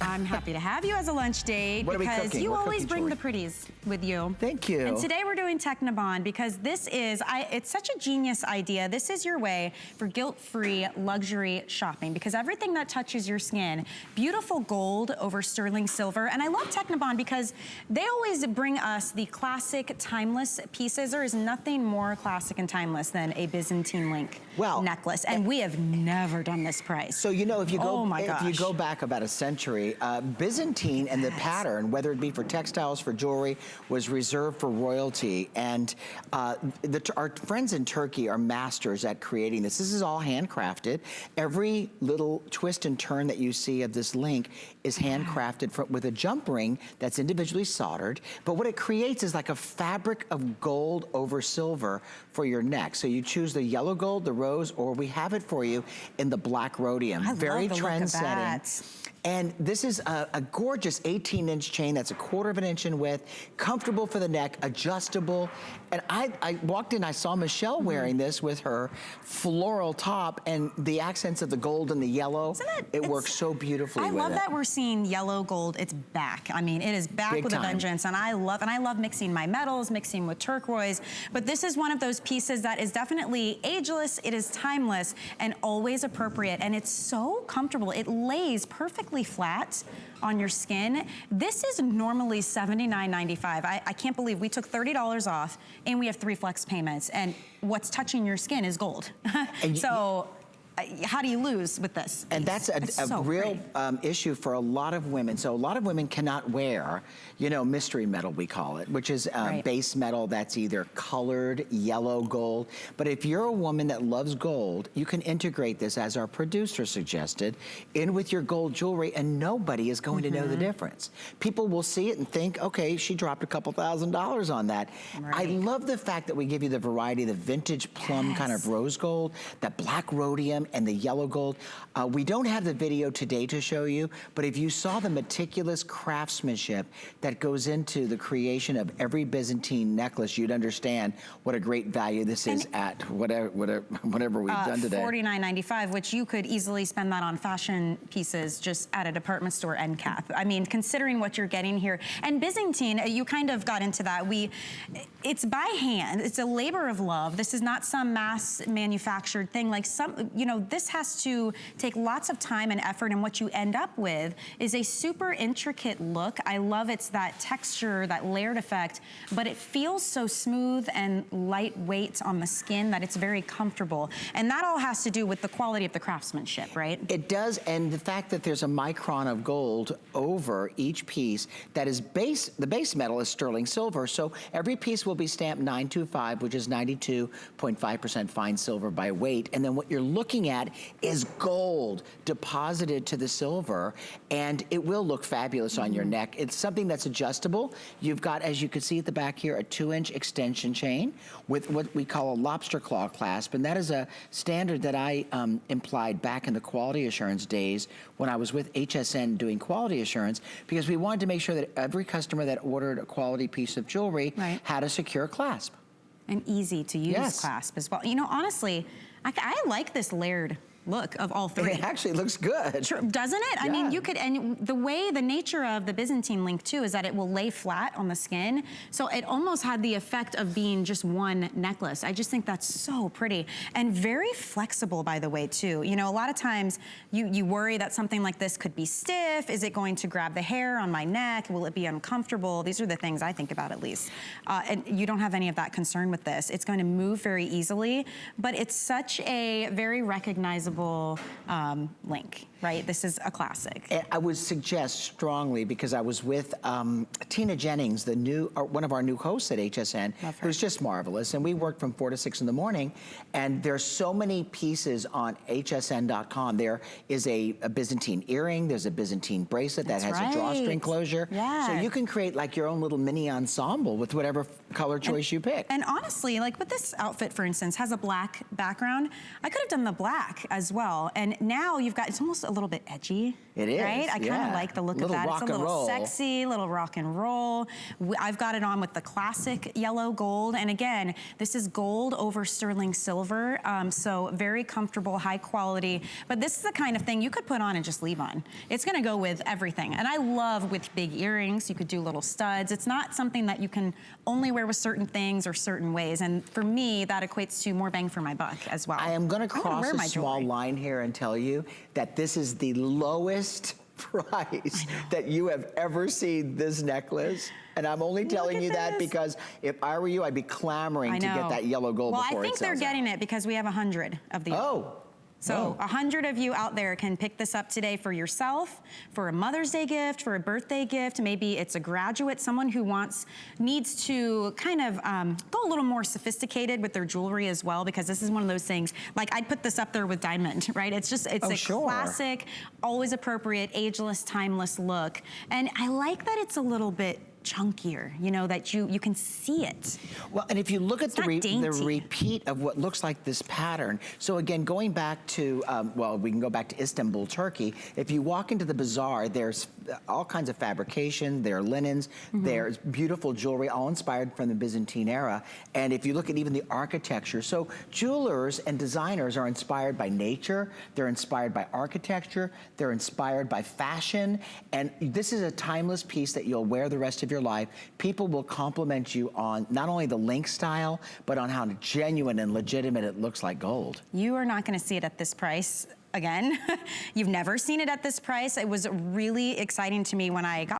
I'm happy to have you as a lunch date because you always bring the pretties with you. Thank you. And today we're doing Technibond because this is, it's such a genius idea. This is your way for guilt-free luxury shopping because everything that touches your skin, beautiful gold over sterling silver. And I love Technibond because they always bring us the classic, timeless pieces. There is nothing more classic and timeless than a ByzantineLink necklace. And we have never done this price. So, you know, if you go back about a century, Byzantine and the pattern, whether it be for textiles, for jewelry, was reserved for royalty. And our friends in Turkey are masters at creating this. This is all handcrafted. Every little twist and turn that you see of this link is handcrafted with a jump ring that's individually soldered. But what it creates is like a fabric of gold over silver for your neck. So you choose the yellow gold, the rose, or we have it for you in the black rhodium. Very trend-setting. And this is a gorgeous 18-inch chain that's 1/4 of an inch in width, comfortable for the neck, adjustable. And I walked in, I saw Michelle wearing this with her floral top and the accents of the gold and the yellow. It works so beautifully with it. I love that we're seeing yellow gold. It's back. I mean, it is back with a vengeance. And I love mixing my metals, mixing with turquoise. But this is one of those pieces that is definitely ageless, it is timeless, and always appropriate. And it's so comfortable. It lays perfectly flat on your skin. This is normally $79.95. I can't believe we took $30 off and we have 3 flex payments, and what's touching your skin is gold. So how do you lose with this? And that's a real issue for a lot of women. So a lot of women cannot wear, you know, mystery metal, we call it, which is base metal that's either colored, yellow, gold. But if you're a woman that loves gold, you can integrate this, as our producer suggested, in with your gold jewelry, and nobody is going to know the difference. People will see it and think, okay, she dropped a couple $1,000s on that. I love the fact that we give you the variety, the vintage plum kind of rose gold, that black rhodium, and the yellow gold. We don't have the video today to show you, but if you saw the meticulous craftsmanship that goes into the creation of every Byzantine necklace, you'd understand what a great value this is at whatever we've done today. $49.95, which you could easily spend that on fashion pieces just at a department store end cap. I mean, considering what you're getting here. And Byzantine, you kind of got into that. It's by hand. It's a labor of love. This is not some mass manufactured thing. Like this has to take lots of time and effort, and what you end up with is a super intricate look. I love it's that texture, that layered effect, but it feels so smooth and lightweight on the skin that it's very comfortable. And that all has to do with the quality of the craftsmanship, right? It does, and the fact that there's a micron of gold over each piece that is the base metal is sterling silver, so every piece will be stamped 925, which is 92.5% fine silver by weight, and then what you're looking at is gold deposited to the silver, and it will look fabulous on your neck. It's something that's adjustable. You've got, as you can see at the back here, a 2-inch extension chain with what we call a lobster claw clasp, and that is a standard that I implied back in the quality assurance days when I was with HSN doing quality assurance, because we wanted to make sure that every customer that ordered a quality piece of jewelry had a secure clasp. An easy to use clasp as well. You know, honestly, I like this layered look of all 3. It actually looks good. Sure, doesn't it? I mean, you could, and the nature of the ByzantineLink too is that it will lay flat on the skin. So it almost had the effect of being just one necklace. I just think that's so pretty and very flexible, by the way, too. You know, a lot of times you worry that something like this could be stiff. Is it going to grab the hair on my neck? Will it be uncomfortable? These are the things I think about, at least. And you don't have any of that concern with this. It's going to move very easily, but it's such a very recognizable link, right? This is a classic. I would suggest strongly, because I was with Tina Jennings, one of our new hosts at HSN, who's just marvelous, and we worked from 4 to 6 in the morning, and there's so many pieces on hsn.com. There is a Byzantine earring, there's a Byzantine bracelet that has a drawstring closure, so you can create like your own little mini ensemble with whatever color choice you pick. And honestly, like with this outfit, for instance, has a black background. I could have done the black as well, and now you've got, it's almost a little bit edgy. It is, right? I kind of like the look of that. It's a little sexy, little rock and roll. I've got it on with the classic yellow gold. And again, this is gold over sterling silver. So very comfortable, high quality. But this is the kind of thing you could put on and just leave on. It's gonna go with everything. And I love with big earrings, you could do little studs. It's not something that you can only wear with certain things or certain ways. And for me, that equates to more bang for my buck as well. I am gonna cross a small line here and tell you that this is the lowest price that you have ever seen this necklace. And I'm only telling you that because if I were you, I'd be clamoring to get that yellow gold before it sells out. Well, I think they're getting it because we have 100 of these. Oh. So 100 of you out there can pick this up today for yourself, for a Mother's Day gift, for a birthday gift. Maybe it's a graduate, someone who needs to kind of go a little more sophisticated with their jewelry as well, because this is one of those things, like I'd put this up there with diamond, right? It's just, it's a classic, always appropriate, ageless, timeless look. And I like that it's a little bit chunkier, you know, that you can see it. Well, and if you look at the repeat of what looks like this pattern, so again, going back to, well, we can go back to Istanbul, Turkey. If you walk into the bazaar, there's all kinds of fabrication, there are linens, there's beautiful jewelry, all inspired from the Byzantine era. And if you look at even the architecture, so jewelers and designers are inspired by nature, they're inspired by architecture, they're inspired by fashion, and this is a timeless piece that you'll wear the rest of your life. People will compliment you on not only the link style, but on how genuine and legitimate it looks like gold. You are not gonna see it at this price again. You've never seen it at this price. It was really exciting to me when I got